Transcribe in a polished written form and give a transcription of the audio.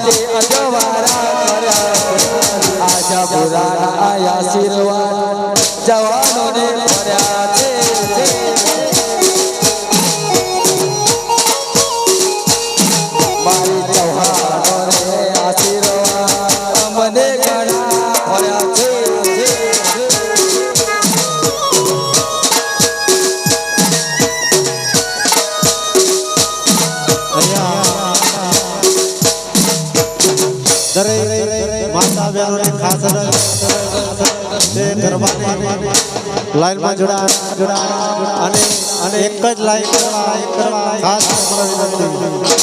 તે અજવારા કર્યા આશા પુરાના આશીર્વાદ જવાનોને મળ્યા છે મારી જવાનો રે આશીર્વાદ મને ઘણા મળ્યા છે માતા બહેનોને ખાસ તે ગરબાની લાઈનમાં જોડા અને એક જ લાઈન કરવા ખાસ વિનંતી.